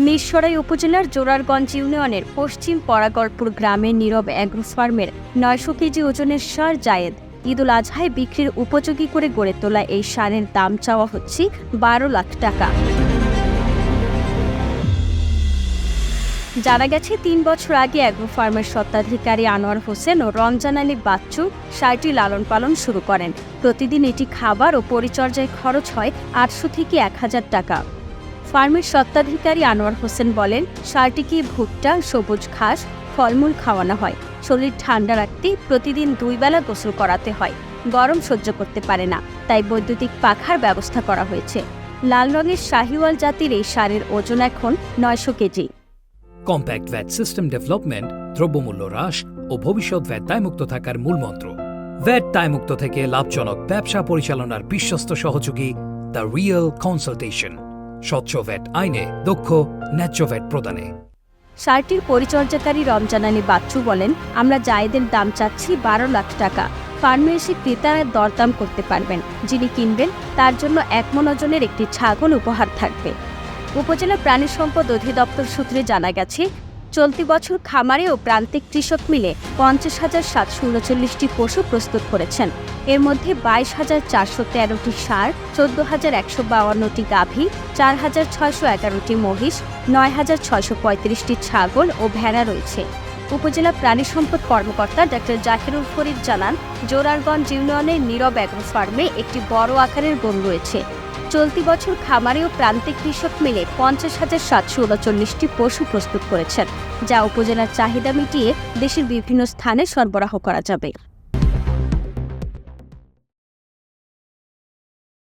মিরসরাই উপজেলার জোরারগঞ্জ ইউনিয়নের পশ্চিম পরাগরপুর গ্রামের নীরব অ্যাগ্রো ফার্মের ৯০০ কেজি ওজনের সার জায়েদ ঈদুল আজহায় বিক্রির উপযোগী করে গড়ে তোলা এই সারের দাম চাওয়া হচ্ছে ১২ লাখ টাকা। জানা গেছে ৩ বছর আগে অ্যাগ্রো ফার্মের স্বত্বাধিকারী আনোয়ার হোসেন ও রমজান আলী বাচ্চু সারটি লালন পালন শুরু করেন। প্রতিদিন এটি খাবার ও পরিচর্যায় খরচ হয় ৮০০ থেকে ১,০০০ টাকা। ফার্মের স্বত্বাধিকারী আনোয়ার হোসেন বলেন, সারটিকে ভুট্টা, সবুজ ঘাস, ফলমূল খাওয়ানো হয়। শরীর ঠান্ডা রাখতে প্রতিদিন ২ বেলা গোসল করাতে হয়। গরম সহ্য করতে পারে না, তাই বৈদ্যুতিক পাখার ব্যবস্থা করা হয়েছে। লাল রঙের শাহিওয়াল জাতির এই সারের ওজন এখন ৯০০ KG. Compact VAT system development, দ্রব্যমূল্য হ্রাস ও ভবিষ্যৎ ভ্যাট দায়মুক্ত থাকার মূলমন্ত্র। ভ্যাট দায়মুক্ত থেকে লাভজনক ব্যবসা পরিচালনার বিশ্বস্ত সহযোগী দ্য রিয়েল কনসালটেশন। স্বচ্ছ ভ্যাট আইনে দক্ষ ন্যায্য ভ্যাট প্রদানে। সারটির পরিচর্যাকারী রমজান আলী বাচ্চু বলেন, আমরা জায়েদের দাম চাচ্ছি ১২ লাখ টাকা। ফার্মে এসে ক্রেতারা দরদাম করতে পারবেন। যিনি কিনবেন তার জন্য ১ মণ ওজনের একটি ছাগল উপহার থাকবে। উপজেলা প্রাণী সম্পদ অধিদপ্তর সূত্রে জানা গেছে, চলতি বছর খামারে ও প্রান্তিক কৃষক মিলে ৫০,৭৩৯টি পশু প্রস্তুত করেছেন। এর মধ্যে ২২,৪১৩টি ষাঁড়, ১৪,১৫২টি গাভী, ৪,৬১১টি মহিষ, ৯,৬৩৫টি ছাগল ও ভেড়া রয়েছে। উপজেলা প্রাণী সম্পদ কর্মকর্তা ডা জাহিরুল ফরিদ জানান, জোরারগঞ্জ ইউনিয়নের নীরব অ্যাগ্রো ফার্মে একটি বড় আকারের গরু রয়েছে। চলতি বছর খামারে ও প্রান্তিক কৃষক মিলে ৫০,৭৩৯টি পশু প্রস্তুত করেছেন, যা উপজেলার চাহিদা মিটিয়ে দেশের বিভিন্ন স্থানে সরবরাহ করা যাবে।